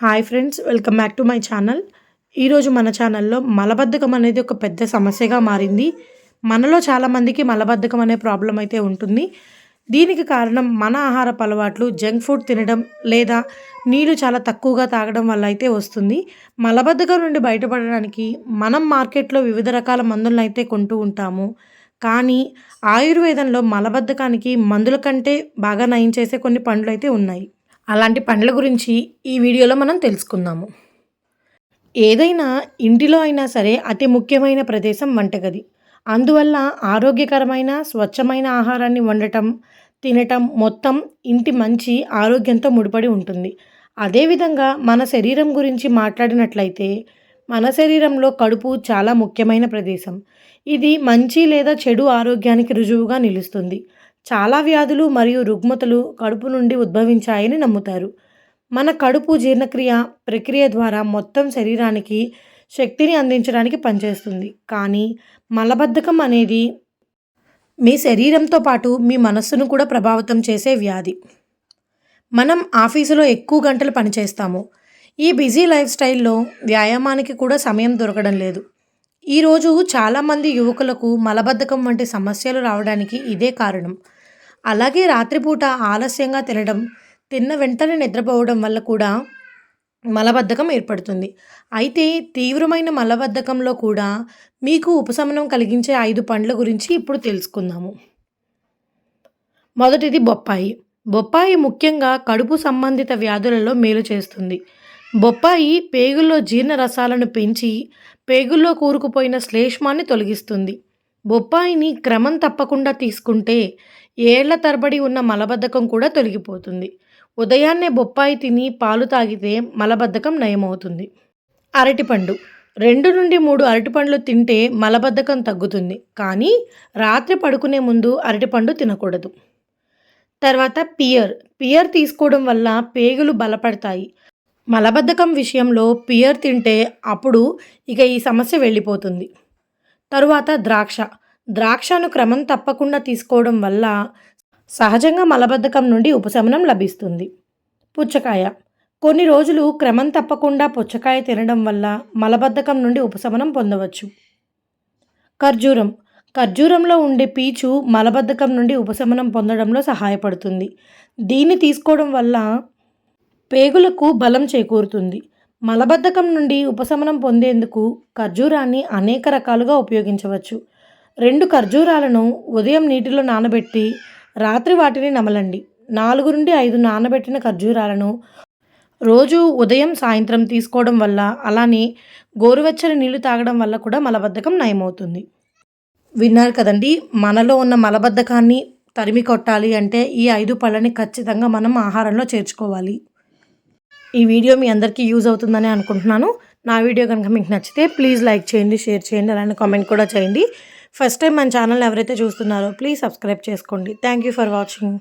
Hi friends, welcome back to my channel. ఈరోజు మన ఛానల్లో మలబద్ధకం అనేది ఒక పెద్ద సమస్యగా మారింది. మనలో చాలామందికి మలబద్ధకం అనే ప్రాబ్లం అయితే ఉంటుంది. దీనికి కారణం మన ఆహారపు అలవాట్లు, జంక్ ఫుడ్ తినడం లేదా నీళ్ళు చాలా తక్కువగా తాగడం వల్ల అయితే వస్తుంది. మలబద్ధకం నుండి బయటపడడానికి మనం మార్కెట్లో వివిధ రకాల మందులను అయితే కొంటూ ఉంటాము. కానీ ఆయుర్వేదంలో మలబద్ధకానికి మందుల కంటే బాగా నయం చేసే కొన్ని పండ్లు అయితే ఉన్నాయి. అలాంటి పండ్ల గురించి ఈ వీడియోలో మనం తెలుసుకుందాము. ఏదైనా ఇంటిలో అయినా సరే అతి ముఖ్యమైన ప్రదేశం వంటగది. అందువల్ల ఆరోగ్యకరమైన స్వచ్ఛమైన ఆహారాన్ని వండటం, తినటం మొత్తం ఇంటి మంచి ఆరోగ్యంతో ముడిపడి ఉంటుంది. అదేవిధంగా మన శరీరం గురించి మాట్లాడినట్లయితే మన శరీరంలో కడుపు చాలా ముఖ్యమైన ప్రదేశం. ఇది మంచి లేదా చెడు ఆరోగ్యానికి రుజువుగా నిలుస్తుంది. చాలా వ్యాధులు మరియు రుగ్మతలు కడుపు నుండి ఉద్భవించాయని నమ్ముతారు. మన కడుపు జీర్ణక్రియ ప్రక్రియ ద్వారా మొత్తం శరీరానికి శక్తిని అందించడానికి పనిచేస్తుంది. కానీ మలబద్ధకం అనేది మీ శరీరంతో పాటు మీ మనస్సును కూడా ప్రభావితం చేసే వ్యాధి. మనం ఆఫీసులో ఎక్కువ గంటలు పనిచేస్తాము. ఈ బిజీ లైఫ్ స్టైల్లో వ్యాయామానికి కూడా సమయం దొరకడం లేదు. ఈరోజు చాలామంది యువకులకు మలబద్ధకం వంటి సమస్యలు రావడానికి ఇదే కారణం. అలాగే రాత్రిపూట ఆలస్యంగా తినడం, తిన్న వెంటనే నిద్రపోవడం వల్ల కూడా మలబద్ధకం ఏర్పడుతుంది. అయితే తీవ్రమైన మలబద్ధకంలో కూడా మీకు ఉపశమనం కలిగించే 5 పండ్ల గురించి ఇప్పుడు తెలుసుకుందాము. మొదటిది బొప్పాయి. బొప్పాయి ముఖ్యంగా కడుపు సంబంధిత వ్యాధులలో మేలు చేస్తుంది. బొప్పాయి పేగుల్లో జీర్ణ రసాలను పెంచి పేగుల్లో కూరుకుపోయిన శ్లేష్మాన్ని తొలగిస్తుంది. బొప్పాయిని క్రమం తప్పకుండా తీసుకుంటే ఏళ్ల తరబడి ఉన్న మలబద్ధకం కూడా తొలగిపోతుంది. ఉదయాన్నే బొప్పాయి తిని పాలు తాగితే మలబద్ధకం నయమవుతుంది. అరటిపండు. 2 నుండి 3 అరటిపండ్లు తింటే మలబద్ధకం తగ్గుతుంది. కానీ రాత్రి పడుకునే ముందు అరటిపండు తినకూడదు. తర్వాత పియర్ తీసుకోవడం వల్ల పేగులు బలపడతాయి. మలబద్ధకం విషయంలో పియర్ తింటే అప్పుడు ఇక ఈ సమస్య వెళ్ళిపోతుంది. తరువాత ద్రాక్షను క్రమం తప్పకుండా తీసుకోవడం వల్ల సహజంగా మలబద్ధకం నుండి ఉపశమనం లభిస్తుంది. పుచ్చకాయ. కొన్ని రోజులు క్రమం తప్పకుండా పుచ్చకాయ తినడం వల్ల మలబద్ధకం నుండి ఉపశమనం పొందవచ్చు. ఖర్జూరంలో ఉండే పీచు మలబద్ధకం నుండి ఉపశమనం పొందడంలో సహాయపడుతుంది. దీన్ని తీసుకోవడం వల్ల పేగులకు బలం చేకూరుతుంది. మలబద్ధకం నుండి ఉపశమనం పొందేందుకు ఖర్జూరాన్ని అనేక రకాలుగా ఉపయోగించవచ్చు. 2 ఖర్జూరాలను ఉదయం నీటిలో నానబెట్టి రాత్రి వాటిని నమలండి. 4 నుండి 5 నానబెట్టిన ఖర్జూరాలను రోజు ఉదయం సాయంత్రం తీసుకోవడం వల్ల, అలానే గోరువెచ్చని నీళ్లు తాగడం వల్ల కూడా మలబద్ధకం నయమవుతుంది. విన్నారు కదండి, మనలో ఉన్న మలబద్ధకాన్ని తరిమి కొట్టాలి అంటే ఈ 5 పళ్ళని ఖచ్చితంగా మనం ఆహారంలో చేర్చుకోవాలి. ఈ వీడియో మీ అందరికీ యూజ్ అవుతుందని అనుకుంటున్నాను. నా వీడియో కనుక మీకు నచ్చితే ప్లీజ్ లైక్ చేయండి, షేర్ చేయండి, అలానే కామెంట్ కూడా చేయండి. ఫస్ట్ టైం మన ఛానల్ ఎవరైతే చూస్తున్నారో ప్లీజ్ సబ్స్క్రైబ్ చేసుకోండి. Thank you for watching.